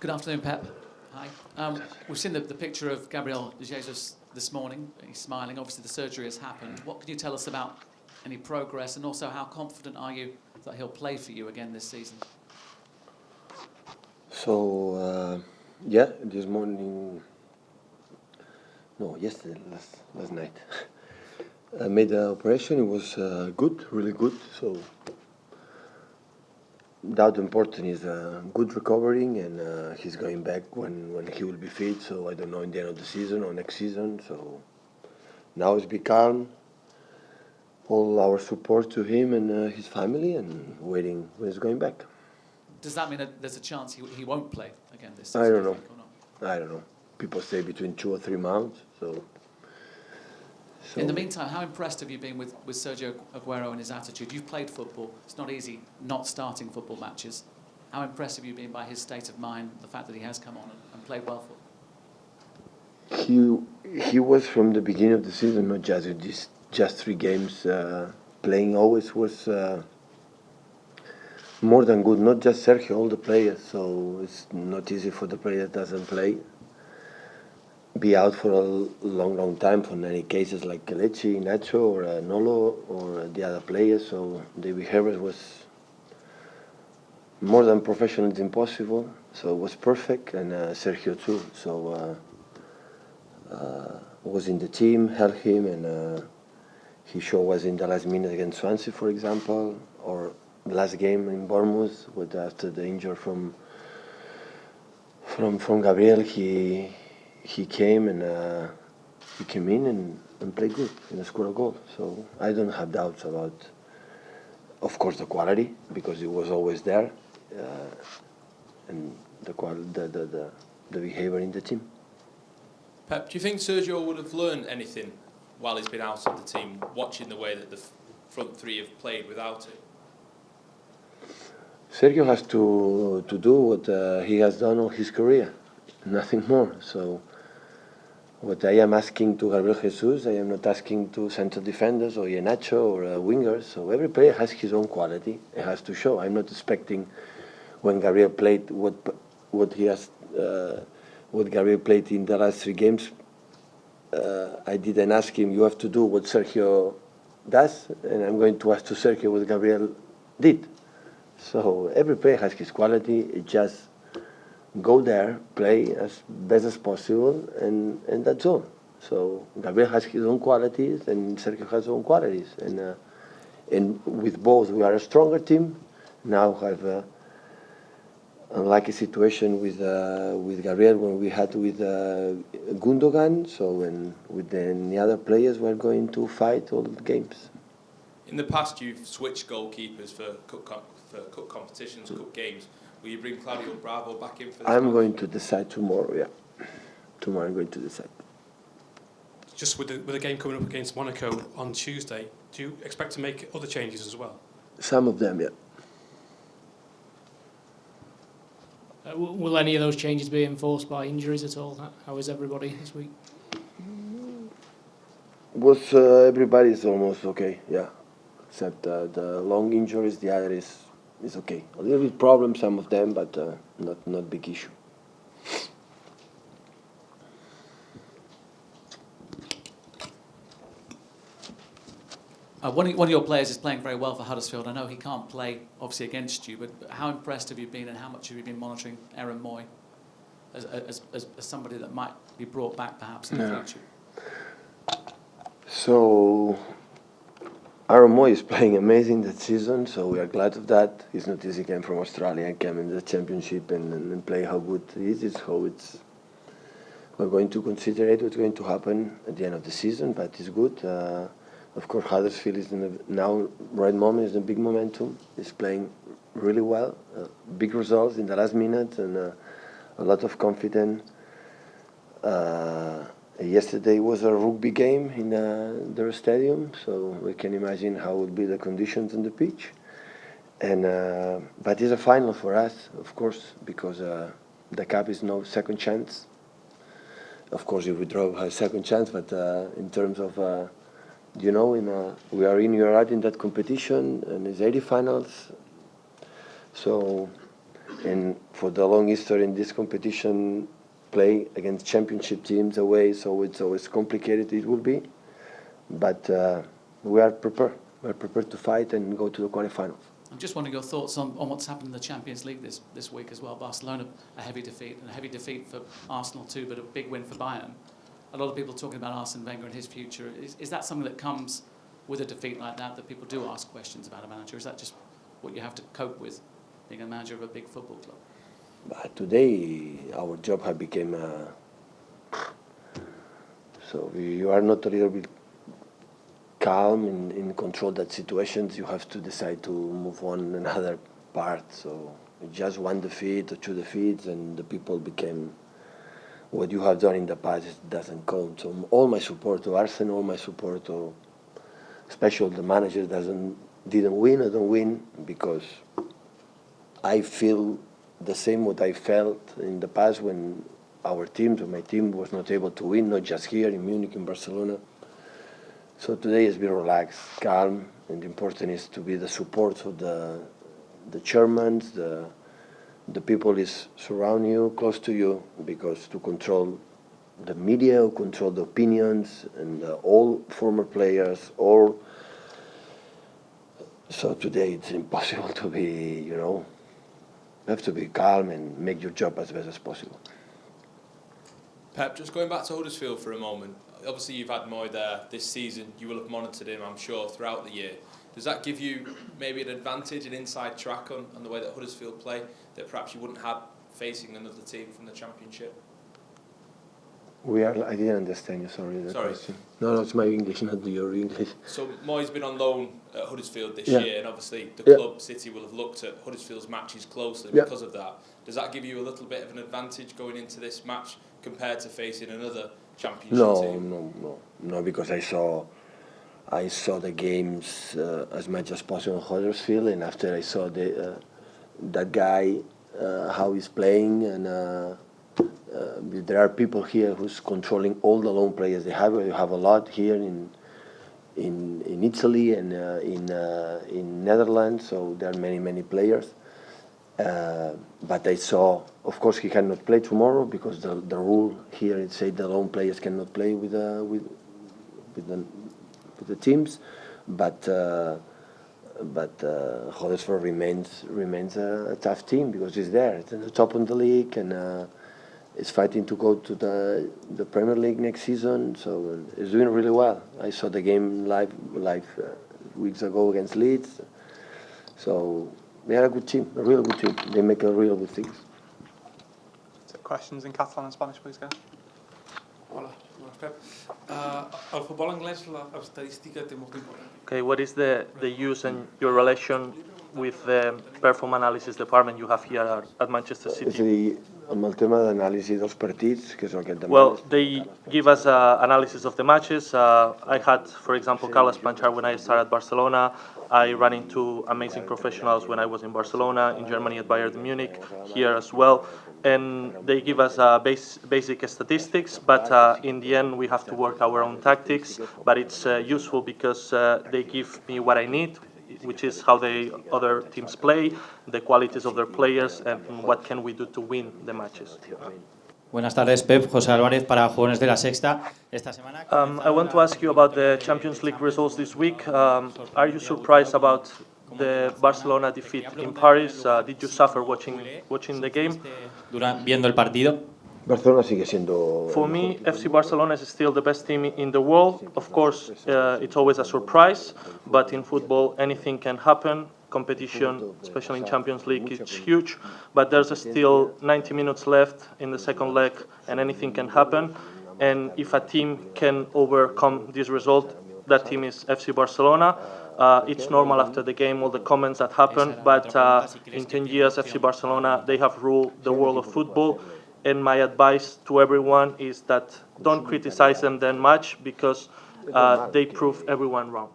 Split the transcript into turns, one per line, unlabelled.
Good afternoon, Pep. Hi. We've seen the picture of Gabriel Jesus this morning. He's smiling. Obviously, the surgery has happened. What can you tell us about any progress, and also how confident are you that he'll play for you again this season?
So, yeah, this morning, no, yesterday, last night, I made the operation. It was good, really good. So, doubt important is good recovering, and he's going back when he will be fit. So, I don't know in the end of the season or next season. So, now it's be calm. All our support to him and his family, and waiting when he's going back.
Does that mean that there's a chance he won't play again this
I
season?
don't know.
You think, or not?
I don't know. People say between 2 or 3 months. So
In the meantime, how impressed have you been with Sergio Aguero and his attitude? You've played football. It's not easy not starting football matches. How impressed have you been by his state of mind, the fact that he has come on and played well for
He was from the beginning of the season, not just 3 games. Playing always was more than good. Not just Sergio, all the players. So it's not easy for the player that doesn't play. Be out for a long time for many cases like Kelechi, Nacho, or Nolo, or the other players. So the behavior was more than professional. It's impossible. So it was perfect, and Sergio too. So was in the team, helped him, and he showed us in the last minute against Swansea, for example, or last game in Bournemouth, with after the injury from Gabriel, he came and he came in and played good and scored a goal. So I don't have doubts about, of course, the quality, because it was always there, and the behavior in the team.
Pep, do you think Sergio would have learned anything while he's been out of the team, watching the way that the front three have played without it?
Sergio has to do what he has done all his career, nothing more. So what I am asking to Gabriel Jesus, I am not asking to central defenders or Nacho or wingers. So every player has his own quality. It has to show. I'm not expecting when Gabriel played what he has, what Gabriel played in the last 3 games. I didn't ask him. You have to do what Sergio does, and I'm going to ask to Sergio what Gabriel did. So every player has his quality. It just go there, play as best as possible, and that's all. So Gabriel has his own qualities, and Sergio has his own qualities, and with both we are a stronger team. Now have a unlucky situation with Gabriel when we had with Gundogan. So when with the other players, we're going to fight all the games.
In the past, you've switched goalkeepers for cup competitions, cup games. Will you bring Claudio Bravo back in for this
I'm
match?
going to decide tomorrow. Yeah, tomorrow I'm going to decide.
Just with the game coming up against Monaco on Tuesday, do you expect to make other changes as well?
Some of them, yeah.
Will any of those changes be enforced by injuries at all? How is everybody this week?
Was everybody's almost okay, yeah, except the long injuries. The other is okay. A little bit problem, some of them, but not big issue.
One of your players is playing very well for Huddersfield. I know he can't play, obviously, against you, but how impressed have you been, and how much have you been monitoring Aaron Moy as somebody that might be brought back perhaps in the future?
So Aaron Moy is playing amazing that season, so we are glad of that. It's not easy. Came from Australia and came in the championship and play how good it is. It's how it's. We're going to consider it. What's going to happen at the end of the season, but it's good. Of course, Huddersfield is in now right moment is a big momentum. It's playing really well, big results in the last minute, and a lot of confidence. Yesterday was a rugby game in their stadium, so we can imagine how would be the conditions on the pitch. And but it's a final for us, of course, because the cup is no second chance. Of course, if we draw a second chance, but in terms of we are in Europe in that competition, and it's 80 finals. So And for the long history in this competition, play against championship teams away, so it's always complicated. It will be, but we are prepared. We're prepared to fight and go to the quarterfinals.
I'm just wondering your thoughts on what's happened in the Champions League this week as well. Barcelona, a heavy defeat, and a heavy defeat for Arsenal too, but a big win for Bayern. A lot of people talking about Arsene Wenger and his future. Is that something that comes with a defeat like that people do ask questions about a manager? Is that just what you have to cope with, being a manager of a big football club?
But today, our job has become so you are not a little bit calm in control that situations. You have to decide to move on another part. So just one defeat or two defeats, and the people became what you have done in the past doesn't count. So all my support to Arsenal, all my support to, especially the manager didn't win. I don't win because I feel the same what I felt in the past when my team was not able to win, not just here in Munich, in Barcelona. So today is be relaxed, calm, and the important is to be the support of the chairmen, the people is surround you, close to you, because to control the media, control the opinions, and all former players, all. So today it's impossible to be, you have to be calm and make your job as best as possible.
Pep, just going back to Huddersfield for a moment. Obviously, you've had Moy there this season. You will have monitored him, I'm sure, throughout the year. Does that give you maybe an advantage, an inside track on the way that Huddersfield play that perhaps you wouldn't have facing another team from the Championship?
I didn't understand you, sorry. Question. No, it's my English, not your English.
So Moy's been on loan at Huddersfield this
Yeah.
year, and obviously the club, City, will have looked at Huddersfield's matches closely because of that. Does that give you a little bit of an advantage going into this match compared to facing another Championship team?
No, because I saw the games as much as possible in Huddersfield, and after I saw that guy how he's playing, and there are people here who's controlling all the loan players they have. You have a lot here in Italy and in Netherlands, so there are many players. But I saw, of course, he cannot play tomorrow because the rule here it says the loan players cannot play with the teams. But Huddersfield remains a tough team because it's there. It's at the top of the league and is fighting to go to the Premier League next season. So it's doing really well. I saw the game live weeks ago against Leeds. So they are a good team, a real good team. They make a real good things.
Questions in Catalan and Spanish, please, guys.
Hola, soy Pep. El futbol anglès, l'estadística té molt important.
Okay, what is the use and your relation with the performance analysis department you have here at Manchester
És a
City?
dir, amb el tema d'anàlisi dels partits, que és el que et demanes.
Well, they give us analysis of the matches. I had, for example, Carlos Panchar when I started at Barcelona. I ran into amazing professionals when I was in Barcelona, in Germany at Bayern Munich, here as well. And they give us basic statistics, but in the end we have to work our own tactics. But it's useful because they give me what I need, which is how the other teams play, the qualities of their players, and what can we do to win the matches.
Buenas tardes, Pep. José Álvarez para Jóvenes de la Sexta. Esta semana.
I want to ask you about the Champions League results this week. Are you surprised about the Barcelona defeat in Paris? Did you suffer watching the game?
Viendo el partido.
Barcelona sigue siendo.
For me, FC Barcelona is still the best team in the world. Of course, it's always a surprise, but in football, anything can happen. Competition, especially in Champions League, is huge, but there's still 90 minutes left in the second leg, and anything can happen. And if a team can overcome this result, that team is FC Barcelona. It's normal after the game, all the comments that happen, but in 10 years, FC Barcelona, they have ruled the world of football. And my advice to everyone is that don't criticize them that much because they prove everyone wrong.